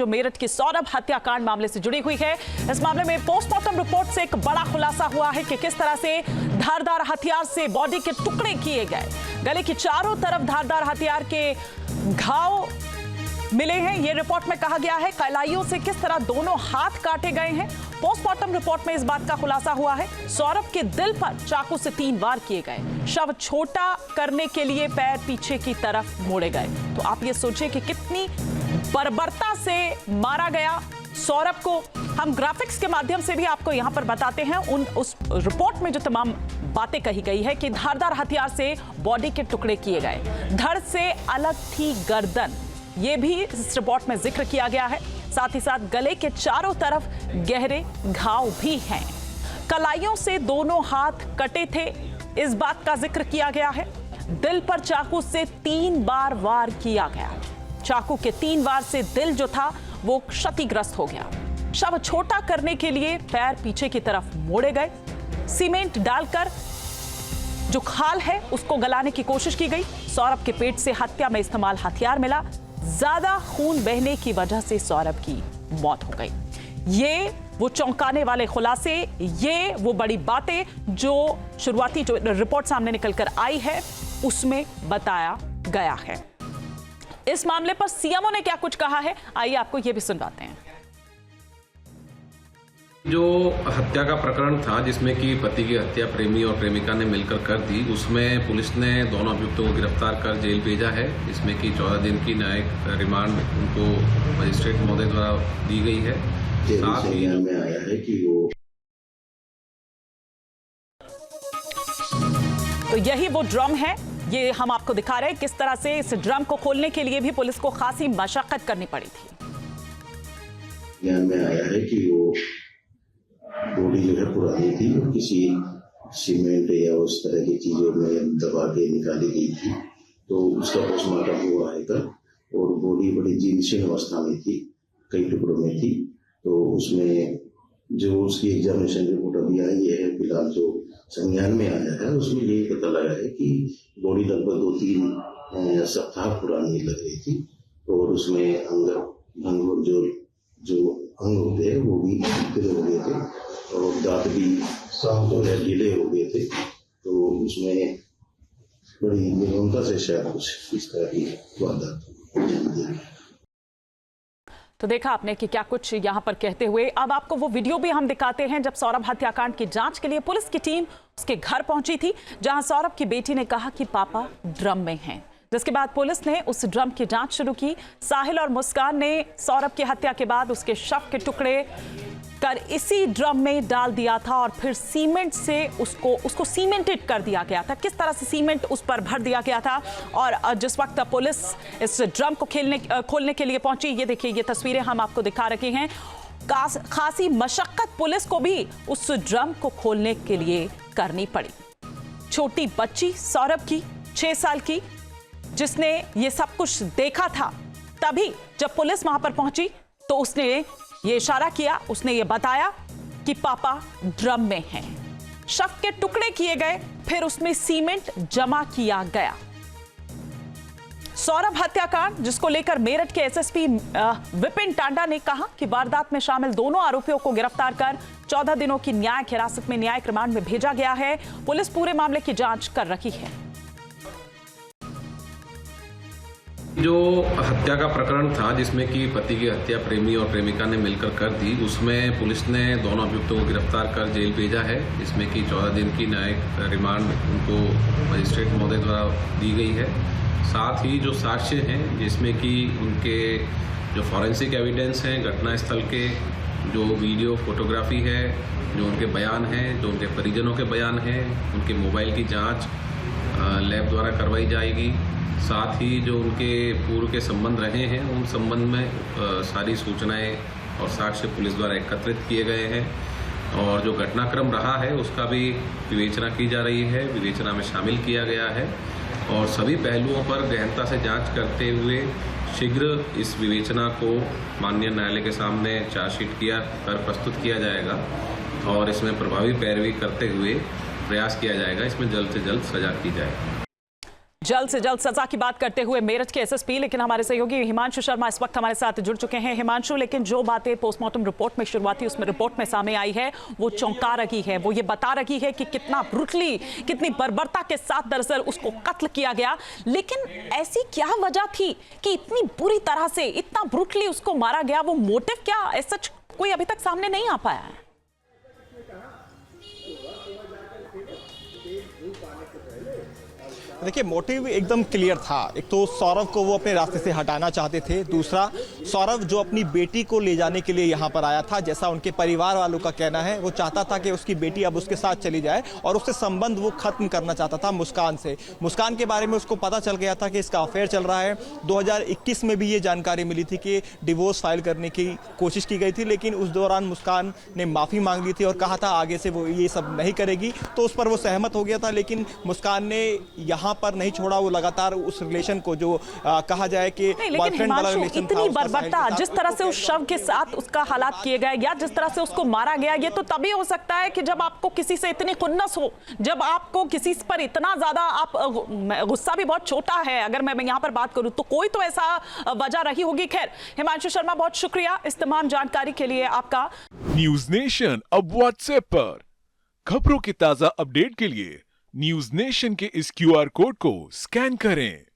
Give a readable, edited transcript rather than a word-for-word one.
जो मेरठ की सौरभ हत्याकांड मामले से जुड़ी हुई है। इस मामले में पोस्टमार्टम रिपोर्ट से एक बड़ा खुलासा हुआ है कि किस तरह से धारदार हथियार से बॉडी के टुकड़े किए गए। गले की चारों तरफ धारदार हथियार के घाव मिले हैं। यह रिपोर्ट में कहा गया है कलाइयों से किस तरह दोनों हाथ काटे गए हैं। पोस्टमार्टम रिपोर्ट में इस बात का खुलासा हुआ है सौरभ के दिल पर चाकू से 3 वार किए गए। शव छोटा करने के लिए पैर पीछे की तरफ मोड़े गए। तो आप ये सोचिए कि कितनी बर्बरता से मारा गया सौरभ को। हम ग्राफिक्स के माध्यम से भी आपको यहां पर बताते हैं। उस रिपोर्ट में जो तमाम बातें कही गई है कि धारदार हथियार से बॉडी के टुकड़े किए गए। धड़ से अलग थी गर्दन, ये भी इस रिपोर्ट में जिक्र किया गया है। साथ ही साथ गले के चारों तरफ गहरे घाव भी हैं। कलाइयों से दोनों हाथ कटे थे, इस बात का जिक्र किया गया है। दिल पर चाकू से 3 बार वार किया गया। चाकू के 3 वार से दिल जो था वो क्षतिग्रस्त हो गया। शव छोटा करने के लिए पैर पीछे की तरफ मोड़े गए। सीमेंट डालकर जो खाल है उसको गलाने की कोशिश की गई। सौरभ के पेट से हत्या में इस्तेमाल हथियार मिला। ज्यादा खून बहने की वजह से सौरभ की मौत हो गई। ये वो चौंकाने वाले खुलासे, ये वो बड़ी बातें जो शुरुआती जो रिपोर्ट सामने निकलकर आई है उसमें बताया गया है। इस मामले पर सीएमओ ने क्या कुछ कहा है, आइए आपको ये भी सुनवाते हैं। जो हत्या का प्रकरण था जिसमें कि पति की हत्या प्रेमी और प्रेमिका ने मिलकर कर दी, उसमें पुलिस ने दोनों अभियुक्तों को गिरफ्तार कर जेल भेजा है। इसमें कि 14 दिन की न्यायिक रिमांड उनको मजिस्ट्रेट महोदय द्वारा दी गई है। साथ ही में आया है कि वो तो यही वो ड्रम है, ये हम आपको दिखा रहे हैं किस तरह से इस ड्रम को खोलने के लिए भी पुलिस को खासी मशक्कत करनी पड़ी थी। ज्ञान में आया है कि वो बॉडी जो है पुरानी थी और किसी सीमेंट या उस तरह की चीजों में दबा के निकाली गई थी। तो उसका पोस्टमार्टम हुआ है और बॉडी बड़ी जीर्ण अवस्था में थी, कई टुकड़ों में थी। तो उसमें जो उसकी एग्जामिनेशन रिपोर्ट अभी आई है, फिलहाल जो संज्ञान में आया है उसमें यही पता लगा है कि बॉडी लगभग 2-3 सप्ताह पुरानी लग रही थी और उसमें अंग जो अंग होते हैं वो भी गिले हो गए थे और दांत भी जो है गीले हो गए थे। तो उसमें बड़ी निर्ममता से शायद कुछ इस तरह की वारदात। तो देखा आपने कि क्या कुछ यहां पर कहते हुए। अब आपको वो वीडियो भी हम दिखाते हैं जब सौरभ हत्याकांड की जांच के लिए पुलिस की टीम उसके घर पहुंची थी, जहां सौरभ की बेटी ने कहा कि पापा ड्रम में हैं। जिसके बाद पुलिस ने उस ड्रम की जांच शुरू की। साहिल और मुस्कान ने सौरभ की हत्या के बाद उसके शव के टुकड़े कर इसी ड्रम में डाल दिया था और फिर सीमेंट से उसको सीमेंटेड कर दिया गया था। किस तरह से सीमेंट उस पर भर दिया गया था। और जिस वक्त पुलिस इस ड्रम को खोलने के लिए पहुंची, ये देखिए ये तस्वीरें हम आपको दिखा रहे हैं। खासी मशक्कत पुलिस को भी उस ड्रम को खोलने के लिए करनी पड़ी। छोटी बच्ची सौरभ की 6 साल की, जिसने ये सब कुछ देखा था, तभी जब पुलिस वहां पर पहुंची तो उसने ये इशारा किया, उसने ये बताया कि पापा ड्रम में हैं। शव के टुकड़े किए गए, फिर उसमें सीमेंट जमा किया गया। सौरभ हत्याकांड जिसको लेकर मेरठ के एसएसपी विपिन टांडा ने कहा कि वारदात में शामिल दोनों आरोपियों को गिरफ्तार कर 14 दिनों की न्यायिक हिरासत में न्यायिक रिमांड में भेजा गया है। पुलिस पूरे मामले की जांच कर रही है। जो हत्या का प्रकरण था जिसमें कि पति की हत्या प्रेमी और प्रेमिका ने मिलकर कर दी, उसमें पुलिस ने दोनों अभियुक्तों को गिरफ्तार कर जेल भेजा है। इसमें कि 14 दिन की न्यायिक रिमांड उनको मजिस्ट्रेट महोदय द्वारा दी गई है। साथ ही जो साक्ष्य हैं जिसमें कि उनके जो फॉरेंसिक एविडेंस हैं घटनास्थल के, जो वीडियो फोटोग्राफी है, जो उनके बयान हैं, जो उनके परिजनों के बयान हैं, उनके मोबाइल की जाँच लैब द्वारा करवाई जाएगी। साथ ही जो उनके पूर्व के संबंध रहे हैं उन संबंध में सारी सूचनाएं और साक्ष्य पुलिस द्वारा एकत्रित किए गए हैं और जो घटनाक्रम रहा है उसका भी विवेचना की जा रही है, विवेचना में शामिल किया गया है और सभी पहलुओं पर गहनता से जांच करते हुए शीघ्र इस विवेचना को माननीय न्यायालय के सामने चार्जशीट कर प्रस्तुत किया जाएगा और इसमें प्रभावी पैरवी करते हुए प्रयास किया जाएगा, इसमें जल्द से जल्द सजा की जाए। जल्द से जल्द सजा की बात करते हुए मेरठ के एसएसपी, लेकिन हमारे सहयोगी हिमांशु शर्मा इस वक्त हमारे साथ जुड़ चुके हैं। हिमांशु, लेकिन जो बातें पोस्टमार्टम रिपोर्ट में शुरुआती उसमें रिपोर्ट में सामने आई है वो चौंका रही है। वो ये बता रही है कि कितना ब्रूटली, कितनी बर्बरता के साथ दरअसल उसको कत्ल किया गया। लेकिन ऐसी क्या वजह थी कि इतनी बुरी तरह से, इतना ब्रूटली उसको मारा गया? वो मोटिव क्या ऐसा कोई अभी तक सामने नहीं आ पाया है। देखिए, मोटिव एकदम क्लियर था। एक तो सौरभ को वो अपने रास्ते से हटाना चाहते थे, दूसरा सौरभ जो अपनी बेटी को ले जाने के लिए यहाँ पर आया था, जैसा उनके परिवार वालों का कहना है, वो चाहता था कि उसकी बेटी अब उसके साथ चली जाए और उससे संबंध वो खत्म करना चाहता था मुस्कान से। मुस्कान के बारे में उसको पता चल गया था कि इसका अफेयर चल रहा है। 2021 में भी ये जानकारी मिली थी कि डिवोर्स फाइल करने की कोशिश की गई थी, लेकिन उस दौरान मुस्कान ने माफ़ी मांग ली थी और कहा था आगे से वो ये सब नहीं करेगी, तो उस पर वो सहमत हो गया था। लेकिन मुस्कान ने यहाँ पर नहीं छोड़ा, वो लगातार उस रिलेशन को जो कहा जाए कि बॉयफ्रेंड वाला रिलेशन था, इतनी बर्बरता जिस तरह से उस शव के साथ उसका हालात किए गए या जिस तरह से उसको मारा गया, ये तो तभी हो सकता है कि जब आपको किसी से इतनी खुन्नस हो, जब आपको किसी पर इतना ज्यादा आप गुस्सा भी बहुत छोटा है, अगर मैं यहाँ पर बात करूं तो कोई तो ऐसा वजह रही होगी। खैर, हिमांशु शर्मा, बहुत शुक्रिया इस तमाम जानकारी के लिए आपका। न्यूज नेशन अब व्हाट्सएप पर खबरों के ताजा अपडेट के लिए न्यूज नेशन के इस क्यूआर कोड को स्कैन करें।